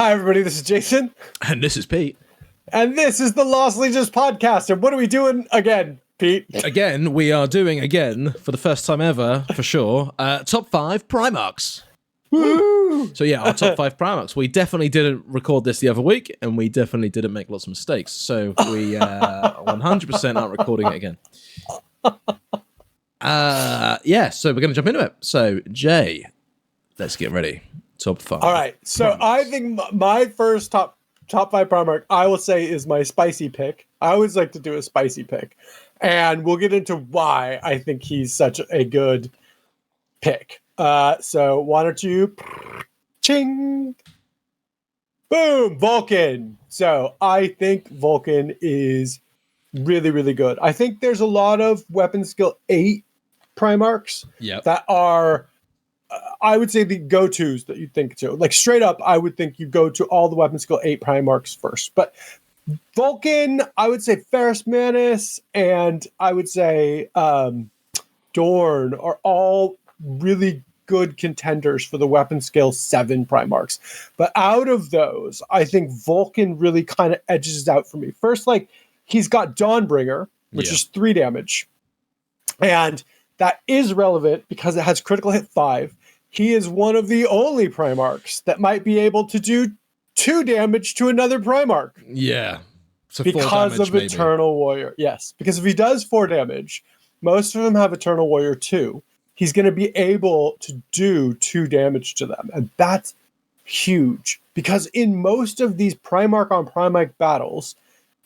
Hi, everybody. This is Jason. And this is Pete. And this is the Lost Legions podcast. And what are we doing again, Pete? Again, we are doing again, for the first time ever, for sure, top 5 Primarchs. Woo! So yeah, our top 5 Primarchs. We definitely didn't record this the other week, and we definitely didn't make lots of mistakes. So we 100% aren't recording it again. Yeah, so we're going to jump into it. So, Jay, let's get ready. Top 5. All right. So I think my first top 5 Primarch, I will say, is my spicy pick. I always like to do a spicy pick. And we'll get into why I think he's such a good pick. So why don't you... Ching! Boom! Vulcan! So I think Vulcan is really, really good. I think there's a lot of weapon skill 8 Primarchs that are... I would say the go-tos that you think to. Like, straight up, I would think you go to all the weapon skill 8 Primarchs first. But Vulcan, I would say Ferrus Manus, and I would say Dorn are all really good contenders for the weapon skill 7 Primarchs. But out of those, I think Vulcan really kind of edges out for me. First, like, he's got Dawnbringer, which is 3 damage. And that is relevant because it has critical hit 5. He is one of the only Primarchs that might be able to do 2 damage to another Primarch. Yeah. So because of maybe. Eternal Warrior. Yes. Because if he does 4 damage, most of them have Eternal Warrior 2. He's going to be able to do 2 damage to them. And that's huge. Because in most of these Primarch on Primarch battles,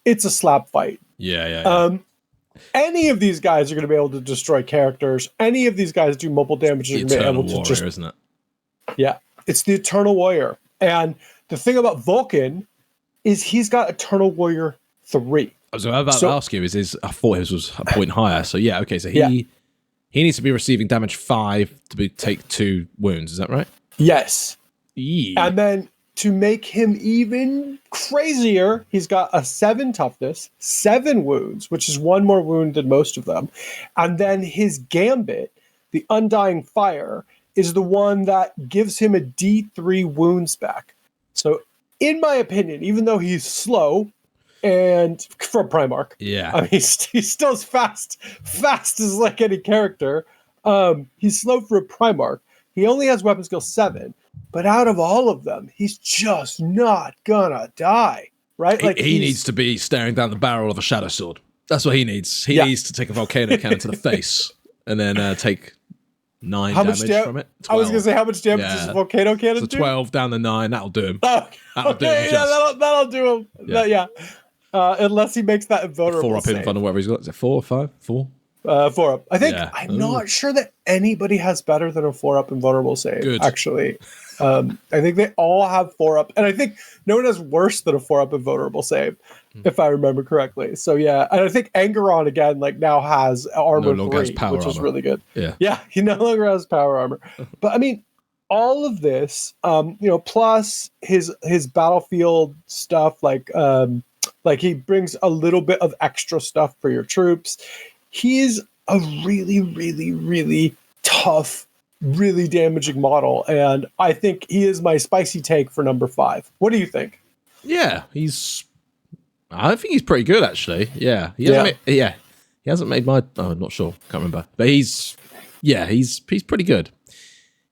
it's a slap fight. Yeah. Any of these guys are going to be able to destroy characters. Any of these guys do mobile damage. It's the Eternal Warrior, isn't it? Yeah, it's the Eternal Warrior. And the thing about Vulcan is he's got Eternal Warrior 3. I was about to ask you, I thought his was a point higher. So yeah, okay, so he needs to be receiving damage 5 to take 2 wounds, is that right? Yes. Yeah. And then to make him even crazier, he's got a 7 toughness, 7 wounds, which is 1 more wound than most of them. And then his Gambit, the Undying Fire, is the one that gives him a D3 wounds back. So, in my opinion, even though he's slow, and for a Primarch, I mean, he's still as fast as like any character. He's slow for a Primarch. He only has weapon skill 7. But out of all of them, he's just not gonna die, right? Like he needs to be staring down the barrel of a shadow sword. That's what he needs. He needs to take a volcano cannon to the face and then take 9 damage from it. 12. I was gonna say, how much damage does a volcano cannon do? 12 down the 9. That'll do him. That'll do him. Unless he makes that invulnerable 4 up save. invulnerable, whatever he's got. Is it 4 or 5? 4? 4 up. I think I'm not sure that anybody has better than a 4 up invulnerable save. Actually, I think they all have 4 up, and I think no one has worse than a 4 up invulnerable save, if I remember correctly. So yeah, and I think Angron again now has armor 3, which is really good. Yeah, he no longer has power armor. But I mean, all of this, plus his battlefield stuff, like he brings a little bit of extra stuff for your troops. He's a really, really, really tough, really damaging model, and I think he is my spicy take for number 5. What do you think? Yeah, I think he's pretty good, actually. Yeah, he hasn't made my. Oh, I'm not sure, can't remember, but he's pretty good.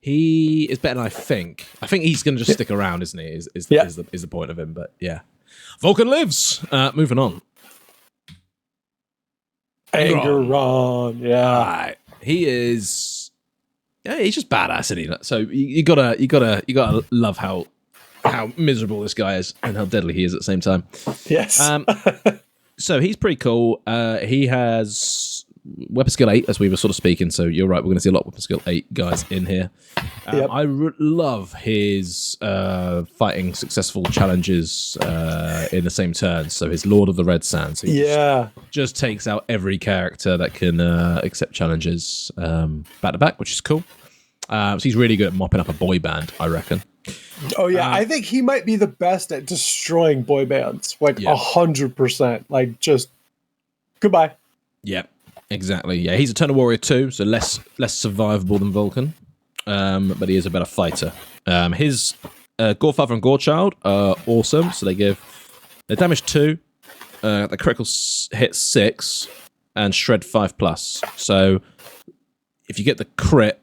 He is better than I think. I think he's going to just stick around, isn't he? Is the point of him? But yeah, Vulcan lives. Moving on. Angron, right. He is. Yeah, he's just badass, isn't he? So you gotta love how miserable this guy is and how deadly he is at the same time. Yes. So he's pretty cool. He has weapon skill 8, as we were sort of speaking. So you're right. We're going to see a lot of weapon skill 8 guys in here. I love his fighting successful challenges in the same turn. So his Lord of the Red Sands. Just takes out every character that can accept challenges back to back, which is cool. So he's really good at mopping up a boy band, I reckon. Oh yeah, I think he might be the best at destroying boy bands, like 100%. Like, just goodbye. Yep, exactly. Yeah, he's Eternal Warrior 2, so less survivable than Vulcan, but he is a better fighter. His Gorefather and Gorechild are awesome. So they give the damage 2, the critical hit 6, and shred 5+. So if you get the crit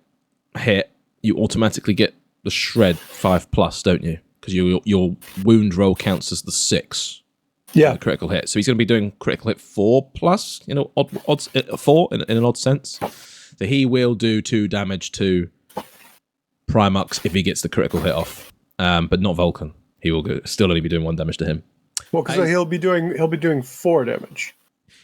hit, you automatically get the shred 5+, don't you? Because your wound roll counts as the 6. Yeah, the critical hit. So he's going to be doing critical hit 4+, odds 4 in an odd sense. So he will do 2 damage to Primarchs if he gets the critical hit off, but not Vulcan. He will still only be doing 1 damage to him. Well, because he'll be doing 4 damage.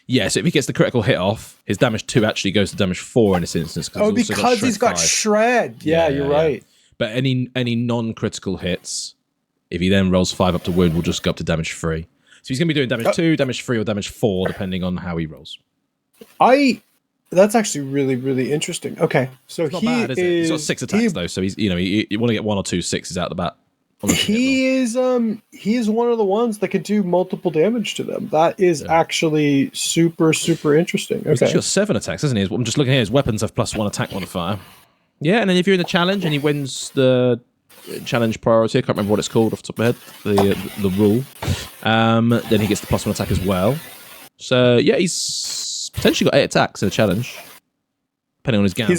Yeah, so if he gets the critical hit off, his damage 2 actually goes to damage 4 in this instance. Because he's got shred. Yeah, you're right. But any non-critical hits, if he then rolls 5 up to wound, will just go up to damage 3. So he's going to be doing damage 2, damage 3, or damage 4, depending on how he rolls. That's actually really, really interesting. Okay, so it's not bad, is it? He's got 6 attacks though, so he's you want to get 1 or 2 6s out the bat. He is one of the ones that can do multiple damage to them. That is actually super, super interesting. Okay, he's got 7 attacks, isn't he? I'm just looking here. His weapons have +1 attack modifier. Yeah, and then if you're in the challenge and he wins the challenge priority, I can't remember what it's called off the top of my head, the rule, then he gets the +1 attack as well. So yeah, he's potentially got 8 attacks in a challenge, depending on his gambit.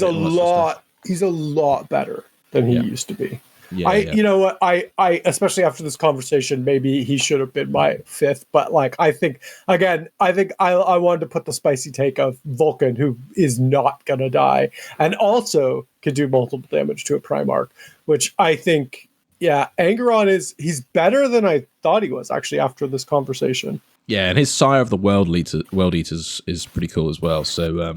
He's a lot better than he used to be. Yeah, You know what? I especially after this conversation, maybe he should have been my 5th. But like, I think I wanted to put the spicy take of Vulcan, who is not gonna die, and also can do multiple damage to a Primarch, which I think, Angron he's better than I thought he was actually after this conversation. Yeah, and his Sire of the World Eaters is pretty cool as well. So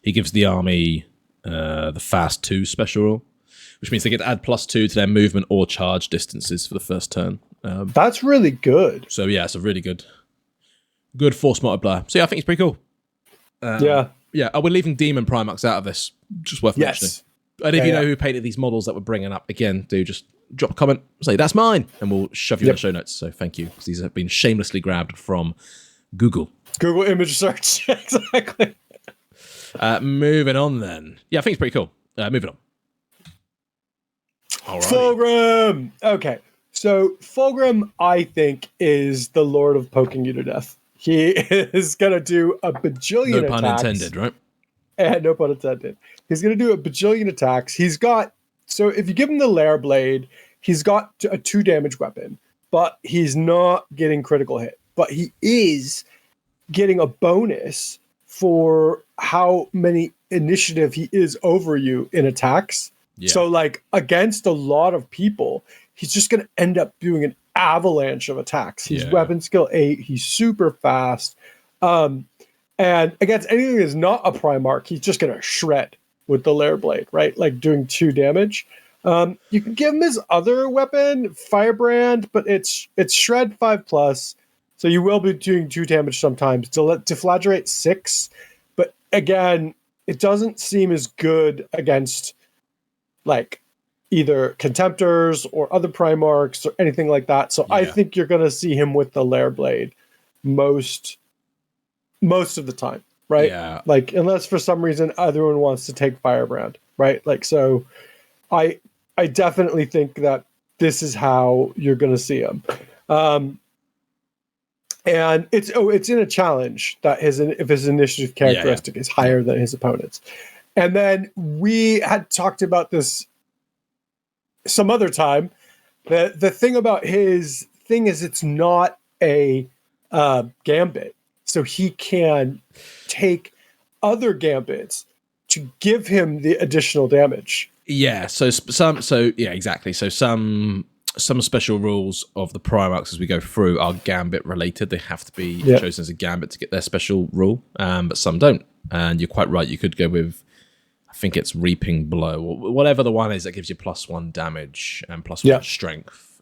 he gives the army the Fast 2 special rule, which means they get to add +2 to their movement or charge distances for the first turn. That's really good. So yeah, it's a really good force multiplier. So yeah, I think it's pretty cool. Yeah. We're leaving Demon Primarchs out of this. Just worth mentioning. And if you know who painted these models that we're bringing up, again, do just drop a comment, say that's mine, and we'll shove you in the show notes. So thank you, because these have been shamelessly grabbed from Google image search. Exactly. Moving on then. Yeah, I think it's pretty cool. Moving on. Alrighty. Fulgrim. Okay, so Fulgrim, I think, is the Lord of poking you to death. He is gonna do a bajillion attacks. No pun intended, right? And no pun intended. He's gonna do a bajillion attacks. So if you give him the Lair Blade, he's got a 2 damage weapon, but he's not getting critical hit. But he is getting a bonus for how many initiative he is over you in attacks. Yeah. So like against a lot of people, he's just going to end up doing an avalanche of attacks. He's weapon skill 8. He's super fast. And against anything that's not a Primarch, he's just going to shred with the Lair Blade, right? Like doing 2 damage. You can give him his other weapon, Firebrand, but it's shred 5+. So you will be doing 2 damage sometimes. Deflagrate 6. But again, it doesn't seem as good against like either Contemptors or other Primarchs or anything like that. So I think you're going to see him with the Lair Blade most of the time, right? Yeah. Like unless for some reason everyone wants to take Firebrand, right? Like so, I definitely think that this is how you're going to see him. And it's in a challenge that if his initiative characteristic is higher than his opponent's. And then we had talked about this some other time. The thing about his thing is it's not a gambit. So he can take other gambits to give him the additional damage. Yeah, exactly. So some special rules of the Primarchs as we go through are gambit related. They have to be chosen as a gambit to get their special rule, but some don't. And you're quite right. You could go with, I think it's Reaping Blow, or whatever the one is that gives you +1 damage and +1 strength.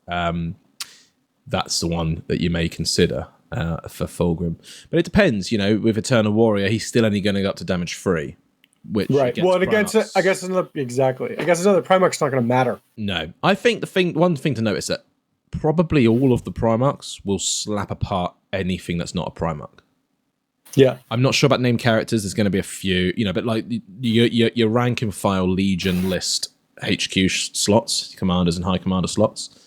That's the one that you may consider for Fulgrim. But it depends, with Eternal Warrior, he's still only going to go up to damage 3. Which against another Primarch's not going to matter. No. I think one thing to notice that probably all of the Primarchs will slap apart anything that's not a Primarch. Yeah. I'm not sure about named characters. There's going to be a few, but like your rank and file Legion list HQ slots, commanders and high commander slots.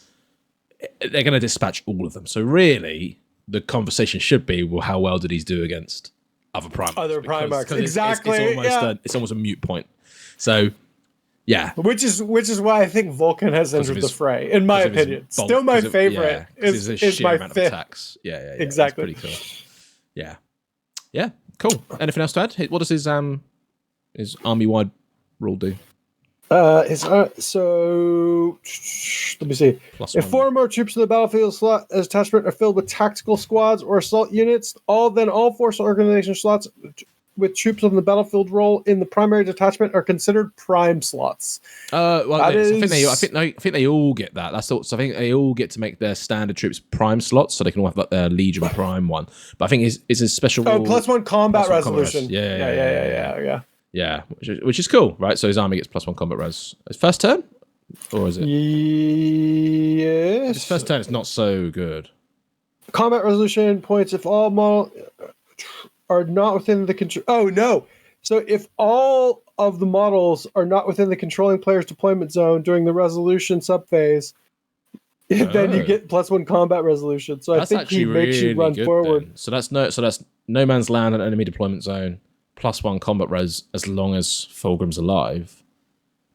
they're going to dispatch all of them. So really, the conversation should be, well, how well did he do against other Primarchs? Other Primarchs, because exactly. It's almost a moot point. So, yeah. Which is why I think Vulcan has entered the fray, in my opinion. Still my favorite. Is my fifth. Attacks. Yeah, exactly. It's pretty cool. Yeah, cool. Anything else to add? What does his army-wide rule do? So let me see. If 4 or more troops in the battlefield slot as attachment are filled with tactical squads or assault units, all force organization slots with troops on the battlefield role in the primary detachment are considered prime slots. I think they all get that. So I think they all get to make their standard troops prime slots, so they can all have like their Legion Prime one. But I think it's a special rule. +1 combat resolution. Yeah, which is cool, right? So his army gets +1 combat res. His first turn, or is it? Yes. His first turn is not so good. Combat resolution points if all models are not within the control. Oh no! So if all of the models are not within the controlling player's deployment zone during the resolution subphase, then you get +1 combat resolution. So that's I think he makes you run forward. Then. So that's no man's land and enemy deployment zone. +1 combat res as long as Fulgrim's alive.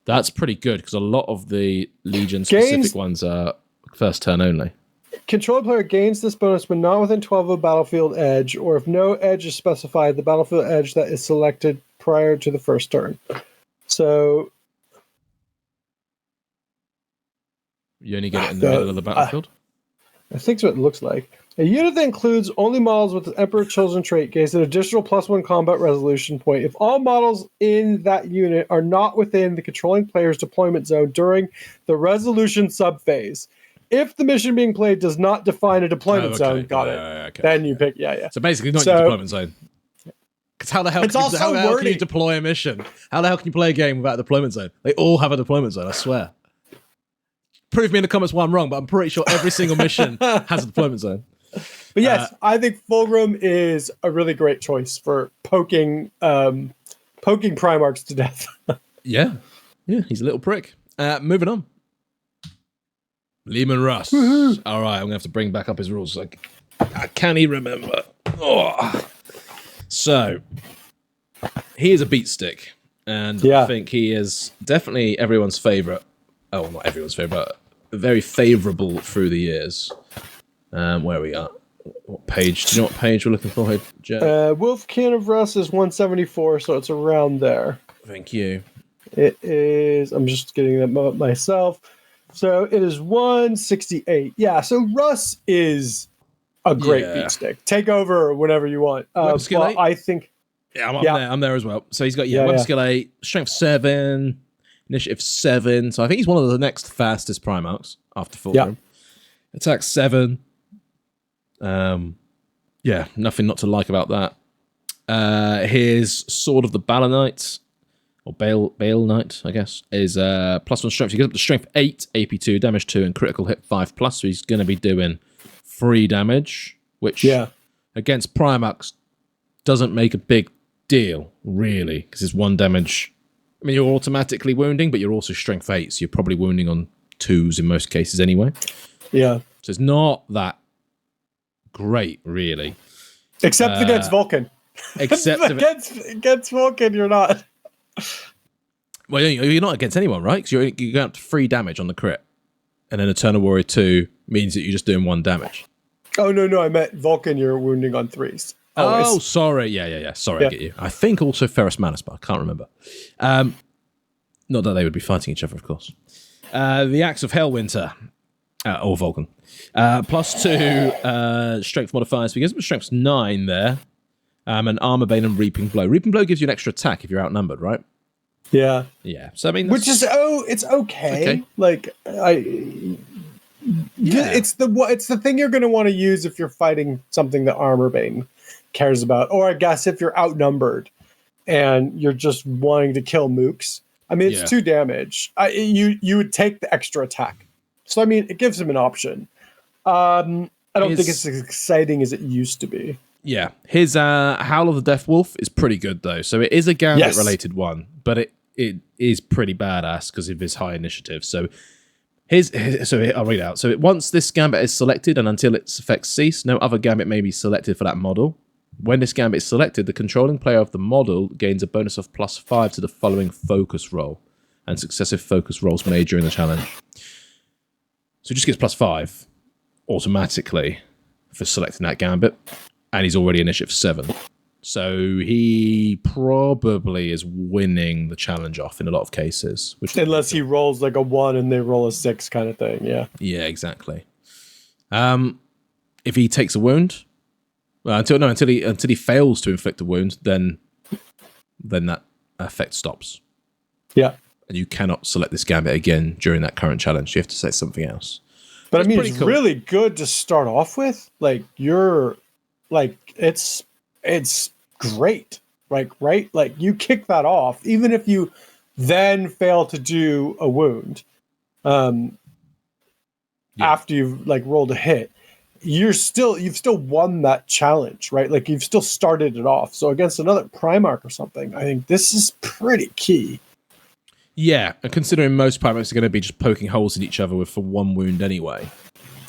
That's pretty good because a lot of the Legion specific ones are first turn only. Control player gains this bonus when not within 12 of a battlefield edge, or if no edge is specified, the battlefield edge that is selected prior to the first turn. So you only get it in the middle of the battlefield? I think so it looks like. A unit that includes only models with the Emperor Chosen trait gains an additional +1 combat resolution point if all models in that unit are not within the controlling player's deployment zone during the resolution subphase. If the mission being played does not define a deployment zone, then you pick, So basically not your deployment zone. Because how the hell can you deploy a mission? How the hell can you play a game without a deployment zone? They all have a deployment zone, I swear. Prove me in the comments why I'm wrong, but I'm pretty sure every single mission has a deployment zone. But yes, I think Fulgrim is a really great choice for poking Primarchs to death. Yeah, he's a little prick. Moving on. Leman Russ. Woohoo. All right, I'm going to have to bring back up his rules. Can he remember? Oh. So, he is a beat stick. And I think he is definitely everyone's favourite. Oh, not everyone's favourite, but very favourable through the years. Where are we at? What page? Do you know what page we're looking for here, Jeff? Wolfkin of Russ is 174, so it's around there. Thank you. It is, I'm just getting them up myself. So it is 168. Yeah, so Russ is a great beat stick. Take over whenever you want. I think... Yeah, I'm there as well. So he's got weapon skill 8, strength 7, initiative 7. So I think he's one of the next fastest Primarchs after Fulgrim. Attack 7. Nothing not to like about that. His Sword of the Balanite, or Bale Knight, I guess, is +1 strength. He goes up to strength 8, AP 2, damage 2, and critical hit 5+. So he's going to be doing 3 damage, which against Primarchs doesn't make a big deal, really, because it's 1 damage. I mean, you're automatically wounding, but you're also strength 8, so you're probably wounding on 2s in most cases anyway. Yeah. So it's not that great, really. Except against Vulcan. Except against Vulcan, you're not. Well, you're not against anyone, right? Because you're going up to 3 damage on the crit. And then Eternal Warrior 2 means that you're just doing 1 damage. Oh, no, I meant Vulcan, you're wounding on 3s. Oh, sorry. Yeah. Sorry, I get you. I think also Ferrus Manus, but I can't remember. Not that they would be fighting each other, of course. The Axe of Hellwinter, or Vulcan. +2 strength modifiers. So he gives him strength 9 there. And Armor Bane and Reaping Blow. Reaping Blow gives you an extra attack if you're outnumbered, right? Yeah. Yeah. So I mean, which is it's okay. Like it's the thing you're going to want to use if you're fighting something that Armor Bane cares about, or I guess if you're outnumbered and you're just wanting to kill mooks. I mean, it's 2 damage. You would take the extra attack. So I mean, it gives him an option. I don't think it's as exciting as it used to be. Yeah, his Howl of the Death Wolf is pretty good though. So it is a Gambit related one, but it is pretty badass because of his high initiative. So I'll read it out. So once this gambit is selected and until its effects cease, no other gambit may be selected for that model. When this gambit is selected, the controlling player of the model gains a bonus of +5 to the following focus roll and successive focus rolls made during the challenge. So he just gets +5 automatically for selecting that gambit, and he's already initiative 7. So he probably is winning the challenge off in a lot of cases. Unless he rolls like a 1 and they roll a 6 kind of thing, yeah. Yeah, exactly. If he takes a wound, until he fails to inflict a wound, then that effect stops. Yeah. And you cannot select this gambit again during that current challenge. You have to select something else. But I mean, it's cool. Really good to start off with. Like it's great. Like, right? Like you kick that off, even if you then fail to do a wound, after you've like rolled a hit, you've still won that challenge, right? Like you've still started it off. So against another Primarch or something, I think this is pretty key. Yeah, and considering most Primarchs are going to be just poking holes in each other for 1 wound anyway.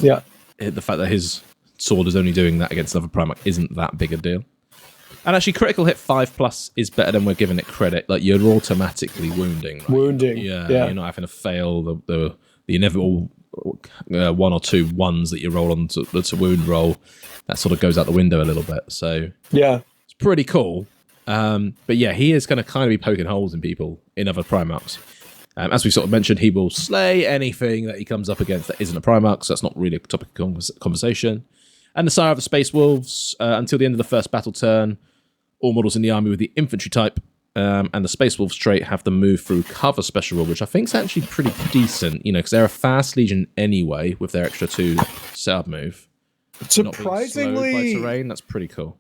Yeah. The fact that his sword is only doing that against another Primarch isn't that big a deal. And actually, critical hit 5+ is better than we're giving it credit. Like, you're automatically wounding. Right? Wounding. Yeah, you're not having to fail the inevitable 1 or 2 ones that you roll on to wound roll. That sort of goes out the window a little bit. So, yeah. It's pretty cool. But yeah, he is going to kind of be poking holes in people in other Primarchs. As we sort of mentioned, he will slay anything that he comes up against that isn't a Primarch, so that's not really a topic of conversation. And the Sire of the Space Wolves, until the end of the first battle turn, all models in the army with the infantry type and the Space Wolves trait have the move through cover special rule, which I think is actually pretty decent, because they're a fast legion anyway with their extra 2 setup move. Surprisingly, not being slowed by terrain, that's pretty cool.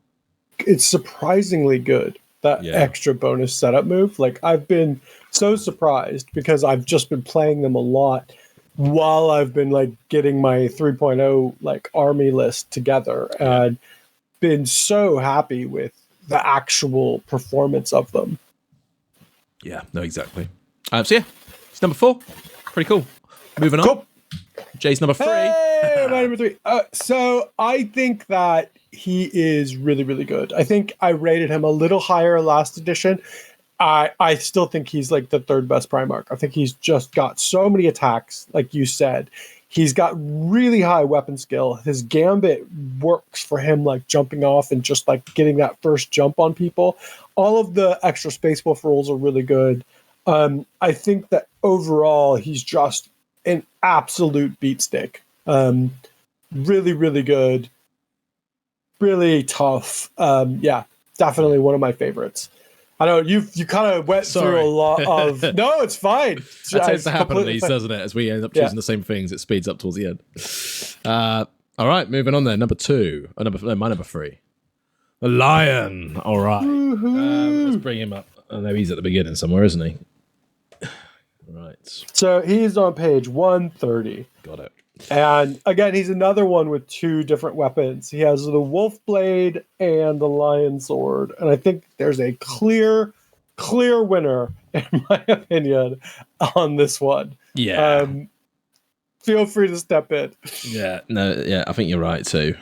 It's surprisingly good, that extra bonus setup move. Like, I've been so surprised because I've just been playing them a lot while I've been like getting my 3.0 like army list together, and been so happy with the actual performance of them. Yeah, no, exactly. So yeah, it's number 4. Pretty cool. Moving on. Cool. Jay's number 3. Hey, my number 3. So I think that he is really, really good. I think I rated him a little higher last edition. I still think he's like the 3rd best Primarch. I think he's just got so many attacks, like you said. He's got really high weapon skill. His gambit works for him, like jumping off and just like getting that first jump on people. All of the extra Space Wolf rolls are really good. I think that overall he's just an absolute beatstick. Really, really good. Really tough. Definitely one of my favorites. I know you kind of went through a lot of... No, it's fine. That tends to happen at these, doesn't it? As we end up choosing the same things, it speeds up towards the end. All right, moving on then. Number 2. My number 3. The Lion. All right. Let's bring him up. I know he's at the beginning somewhere, isn't he? Right. So he's on page 130. Got it. And again, he's another one with 2 different weapons. He has the Wolf Blade and the Lion Sword. And I think there's a clear winner, in my opinion, on this one. Yeah. Feel free to step in. I think you're right too.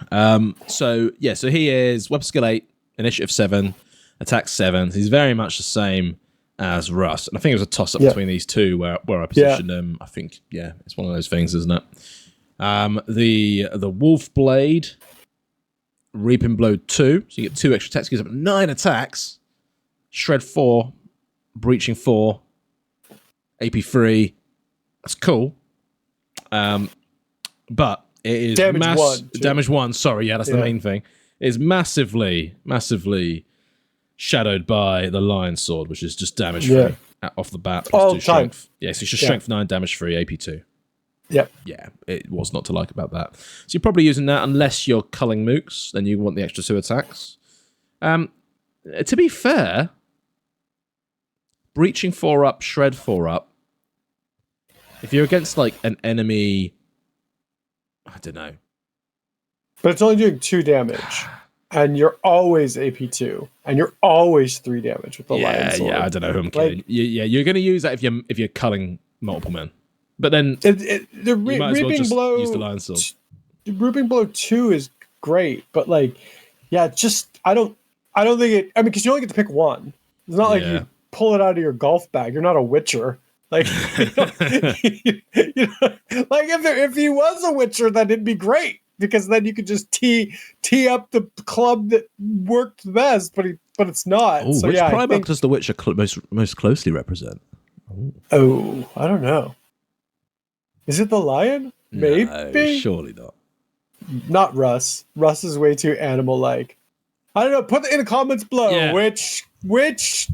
So he is weapon skill 8, initiative 7, attack 7. He's very much the same as Russ. And I think it was a toss-up between these two where I positioned him. I think, it's one of those things, isn't it? The Wolf Blade, Reaping Blow 2, so you get 2 extra attacks, gives up 9 attacks, Shred 4, Breaching 4, AP 3. That's cool. But it is damage 1. Sorry, that's the main thing. It is massively shadowed by the Lion Sword, which is just damage 3 off the bat. All time. Strength. So it's just strength 9, damage 3, AP 2. Yep. Yeah, it was not to like about that. So you're probably using that unless you're culling mooks, then you want the extra 2 attacks. To be fair, Breaching 4 up, Shred 4 up. If you're against like an enemy, I don't know. But it's only doing 2 damage. And you're always AP2. And you're always 3 damage with the Lion Sword. Yeah, I don't know who I'm kidding. You're going to use that if you're culling multiple men. But then the you might as well Reaping just Blow, use the Lion Sword. Reaping Blow 2 is great, but like, yeah, just I don't think it. I mean, because you only get to pick one. It's not like you pull it out of your golf bag. You're not a Witcher. Like, like if he was a Witcher, then it'd be great because then you could just tee up the club that worked best. But it's not. Oh, so, which yeah, Primarch does the Witcher most closely represent? Oh, I don't know. Is it the lion? Maybe. No, surely not. Not Russ. Russ is way too animal-like. I don't know. Put it in the comments below. Yeah. Which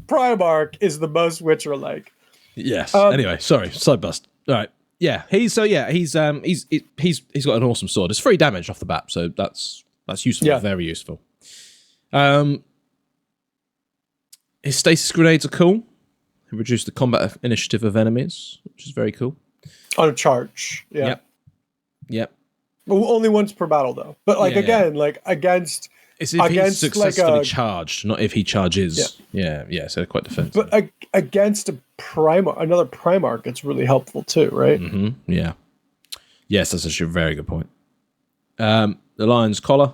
Primarch is the most Witcher-like? Yes. Anyway, sorry, side bust. All right. Yeah. He's got an awesome sword. It's 3 damage off the bat, so that's useful. Yeah. Very useful. His stasis grenades are cool. They reduce the combat initiative of enemies, which is very cool. On a charge. Yeah. Yep. Well, only once per battle, though. But like like against. It's if he's successfully charged, not if he charges. Yeah. So they're quite defensive. But against another Primarch, it's really helpful too, right? Mm-hmm. Yeah. Yes, that's actually a very good point. The Lion's Collar.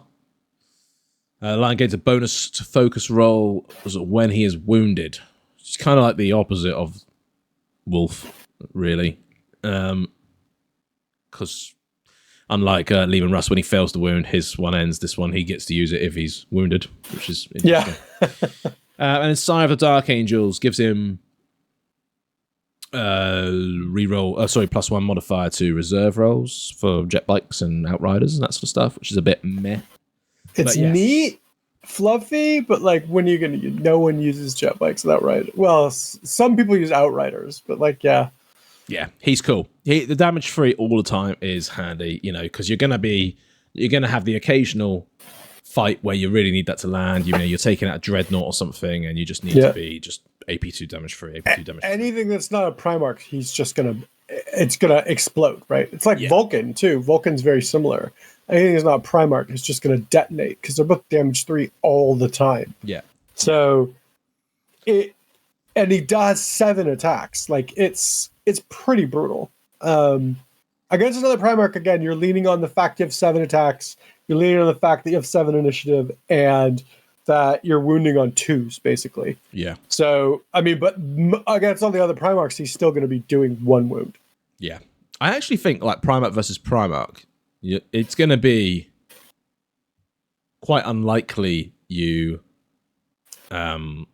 Lion gains a bonus to focus roll when he is wounded. It's kind of like the opposite of Wolf, really. Because unlike Leman Russ, when he fails to wound, his one ends. This one, he gets to use it if he's wounded, which is interesting. And then Sire of the Dark Angels gives him +1 modifier to reserve rolls for jet bikes and outriders and that sort of stuff, which is a bit meh. It's neat, fluffy, but like no one uses jet bikes and outrider. Well, some people use outriders, but like, yeah, he's cool. The damage free all the time is handy, because you're gonna have the occasional fight where you really need that to land. You're taking out a dreadnought or something, and you just need to be just AP2 damage free. Anything that's not a Primarch, it's gonna explode, right? It's like Vulcan too. Vulcan's very similar. Anything that's not a Primarch is just gonna detonate because they're both damage 3 all the time. Yeah. So he does 7 attacks. Like it's pretty brutal. Against another Primarch, again, you're leaning on the fact you have 7 attacks. You're leaning on the fact that you have 7 initiative and that you're wounding on 2s, basically. Yeah. So, I mean, but against all the other Primarchs, he's still going to be doing 1 wound. Yeah. I actually think, like, Primarch versus Primarch, it's going to be quite unlikely you kill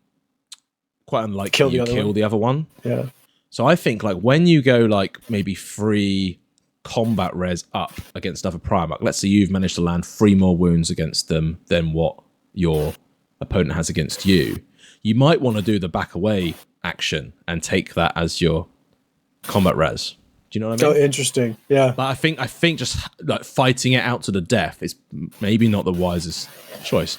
the other one. Yeah. So I think, like, when you go, like, maybe 3 combat res up against other Primarch, let's say you've managed to land 3 more wounds against them than what your opponent has against you, you might want to do the back away action and take that as your combat res. Do you know what I mean? Oh, interesting. Yeah. But I think just like fighting it out to the death is maybe not the wisest choice.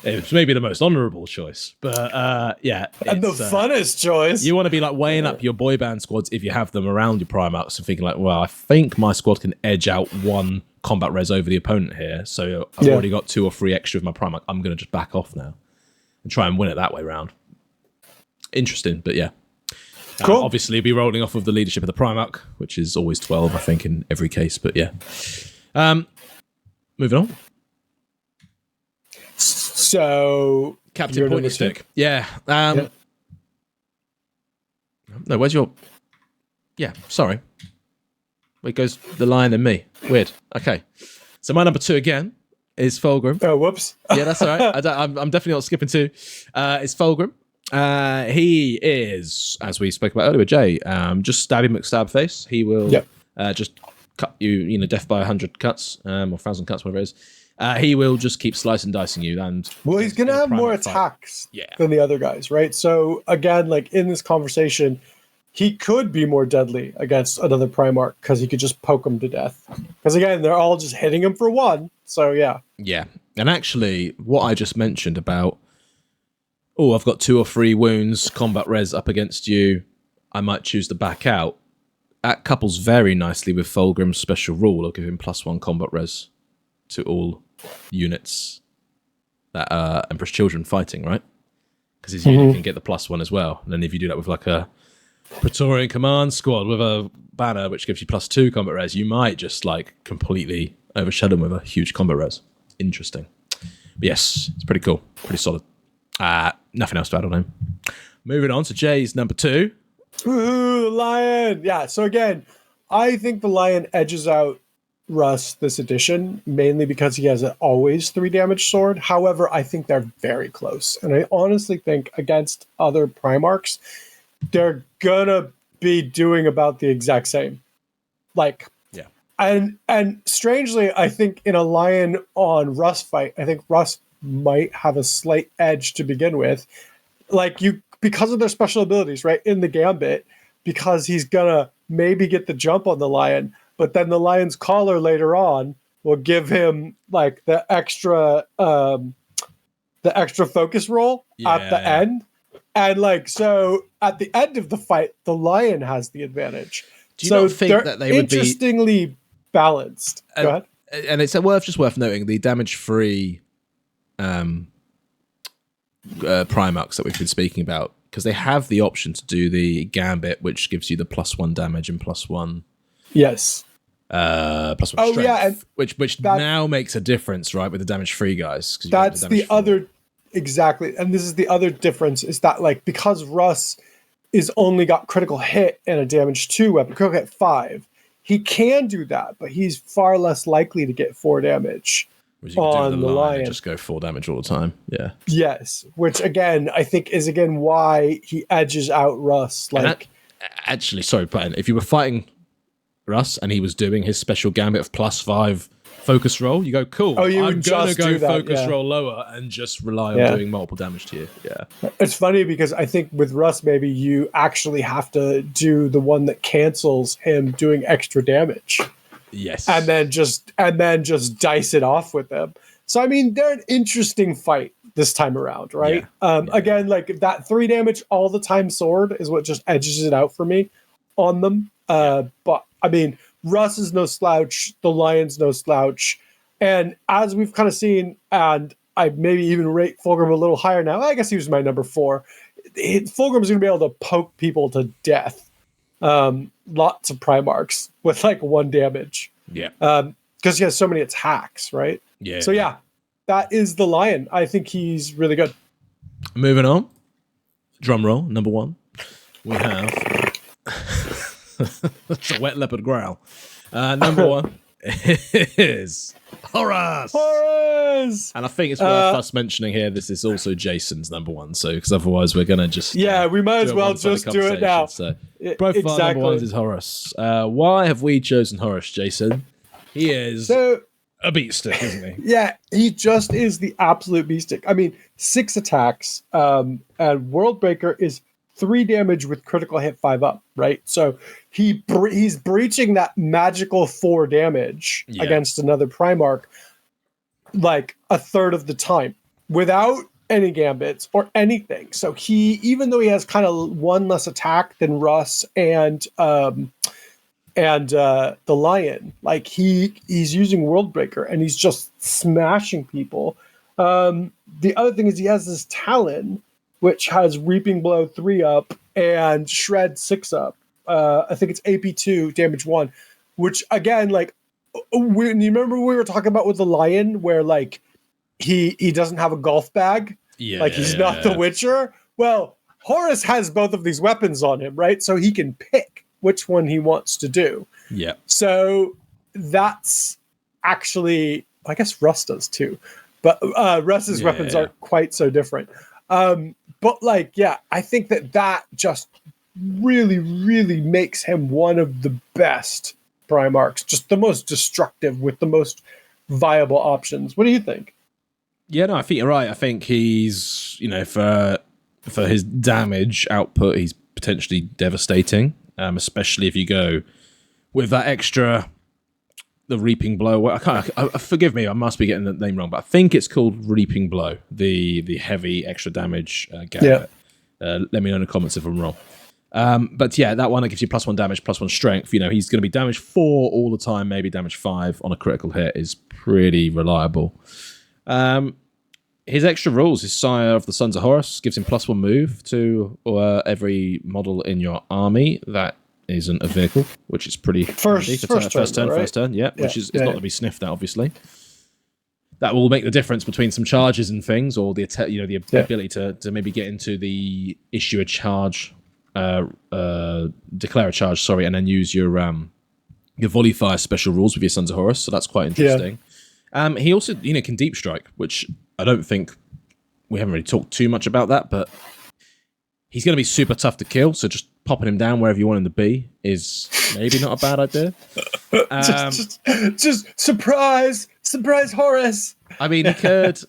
It's maybe the most honourable choice, but and the funnest choice. You want to be like weighing up your boy band squads if you have them around your Primarchs and thinking like, well, I think my squad can edge out 1 combat res over the opponent here, so I've already got 2 or 3 extra with my Primarch. I'm going to just back off now and try and win it that way round. Interesting, but yeah. Cool. Obviously, be rolling off of the leadership of the Primarch, which is always 12, I think, in every case, but yeah. Moving on. So Captain Pointy Stick. Yeah. No, where's your... Yeah, sorry. Where goes the lion and me? Weird. Okay. So my number 2 again is Fulgrim. Oh, whoops. Yeah, that's all right. I'm definitely not skipping 2. It's Fulgrim. He is, as we spoke about earlier, Jay, just stabby McStab face. He will just cut you, death by 100 cuts, or 1,000 cuts, whatever it is. He will just keep slicing and dicing you. And he's going to have more attacks than the other guys, right? So again, like in this conversation, he could be more deadly against another Primarch because he could just poke him to death. Because again, they're all just hitting him for 1. So yeah. Yeah. And actually, what I just mentioned about, I've got 2 or 3 wounds, combat res up against you, I might choose to back out. That couples very nicely with Fulgrim's special rule of giving +1 combat res to all units that are Emperor's Children fighting, right? Because his unit can get the +1 as well. And then if you do that with like a Praetorian Command Squad with a banner which gives you +2 combat res, you might just like completely overshadow them with a huge combat res. Interesting. But yes, it's pretty cool. Pretty solid. Nothing else to add on him. Moving on to Jay's number 2. Ooh, Lion. Yeah, so again, I think the Lion edges out Russ this edition, mainly because he has an always 3 damage sword. However, I think they're very close. And I honestly think against other Primarchs, they're gonna be doing about the exact same. Like, yeah. And strangely, I think in a Lion on Russ fight, I think Russ might have a slight edge to begin with. Like, because of their special abilities, right? In the Gambit, because he's gonna maybe get the jump on the Lion, but then the Lion's collar later on will give him like the extra focus roll at the end. And like, so at the end of the fight, the Lion has the advantage. Do you not think that they would be interestingly balanced? Go ahead. And it's worth noting the damage-free Primarchs that we've been speaking about, because they have the option to do the Gambit, which gives you the +1 damage and +1. Yes. +1 strength, yeah, and which now makes a difference, right, with the damage-free guys. That's the other. Exactly. And this is the other difference, is that like, because Russ is only got critical hit and a damage 2 weapon, critical hit 5, he can do that, but he's far less likely to get 4 damage on the Lion. And just go 4 damage all the time. Yeah. Yes. Which again, I think is why he edges out Russ. Like, actually, sorry, Patton, if you were fighting Russ and he was doing his special Gambit of +5 focus roll, you go, cool. Oh, you I'm would gonna just go do that, focus roll lower and just rely on doing multiple damage to you. Yeah. It's funny because I think with Russ, maybe you actually have to do the one that cancels him doing extra damage. Yes. And then just dice it off with them. So I mean, they're an interesting fight this time around, right? Again, like that 3 damage all the time sword is what just edges it out for me on them. But I mean, Russ is no slouch. The Lion's no slouch. And as we've kind of seen, and I maybe even rate Fulgrim a little higher now. I guess he was my number 4. Fulgrim's going to be able to poke people to death. Lots of Primarchs with like 1 damage. Yeah. Because he has so many attacks, right? Yeah. So yeah, that is the Lion. I think he's really good. Moving on. Drum roll, number 1. We have... It's a wet leopard growl. Number 1 is Horus. Horus! And I think it's worth us mentioning here, this is also Jason's number 1, so because otherwise we're going to just... we might as well just do it now. So, both of our number 1s is Horus. Why have we chosen Horus, Jason? He is a beatstick, isn't he? Yeah, he just is the absolute beatstick. I mean, 6 attacks, and Worldbreaker is 3 damage with critical hit 5 up, right? So he's breaching that magical 4 damage against another Primarch like a third of the time without any gambits or anything. So even though he has kind of 1 less attack than Russ and the Lion, like he's using Worldbreaker and he's just smashing people. The other thing is he has this Talon, which has Reaping Blow 3 up and Shred 6 up. I think it's AP 2, damage 1, which again, like, you remember we were talking about with the Lion where like he doesn't have a golf bag? Yeah. Like he's not the Witcher? Well, Horus has both of these weapons on him, right? So he can pick which one he wants to do. Yeah. So that's actually, I guess Russ does too, but Russ's weapons aren't quite so different. But like, yeah, I think that just really, really makes him one of the best Primarchs, just the most destructive with the most viable options. What do you think? Yeah, no, I think you're right. I think he's, for his damage output, he's potentially devastating, especially if you go with that extra, the Reaping Blow. Forgive me, I must be getting the name wrong, but I think it's called Reaping Blow, the heavy extra damage gambit. Let me know in the comments if I'm wrong. But yeah, that one that gives you +1 damage, +1 strength. He's going to be damage 4 all the time, maybe damage 5 on a critical hit is pretty reliable. his extra rules, his Sire of the Sons of Horus, gives him +1 move to every model in your army that isn't a vehicle, which is pretty first turn, yeah, which is not to be sniffed at, obviously. That will make the difference between some charges and things, or the ability to maybe get into the issue a charge, declare a charge, sorry, and then use your volley fire special rules with your Sons of Horus. So that's quite interesting. He also, can deep strike, which I don't think we haven't really talked too much about that, but he's going to be super tough to kill. So just popping him down wherever you want him to be is maybe not a bad idea. Just surprise Horus. I mean, you could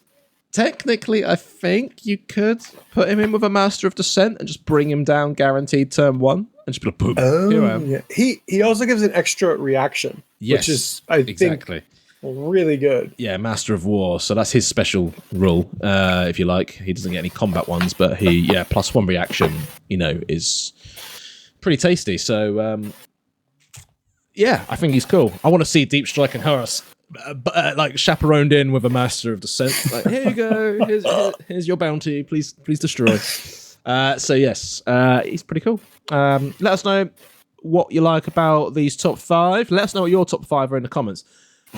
technically, I think you could put him in with a Master of Descent and just bring him down guaranteed turn 1 and just be like, boom. Here I am. Yeah. He also gives an extra reaction, which is I think really good. Yeah, Master of War. So that's his special rule, if you like. He doesn't get any combat ones, but he +1 reaction, is pretty tasty. So I think he's cool. I want to see Deep Strike and Horus like chaperoned in with a Master of Descent. Like, here you go. Here's your bounty. Please destroy. So yes, he's pretty cool. Let us know what you like about these top 5. Let us know what your top 5 are in the comments.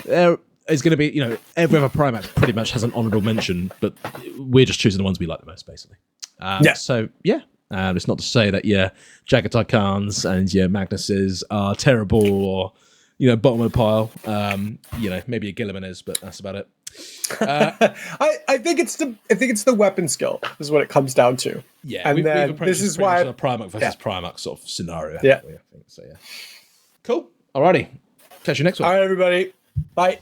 There is going to be, every other Primarch pretty much has an honourable mention, but we're just choosing the ones we like the most, basically. So, it's not to say that your Jagatai Khans and your Magnuses are terrible or, bottom of the pile. Maybe a Guilliman is, but that's about it. I think it's the weapon skill is what it comes down to. Yeah, and then this is why a Primarch versus Primarch sort of scenario. Yeah, I think so. Yeah, cool. Alrighty, catch you next one. All right, everybody. Bye.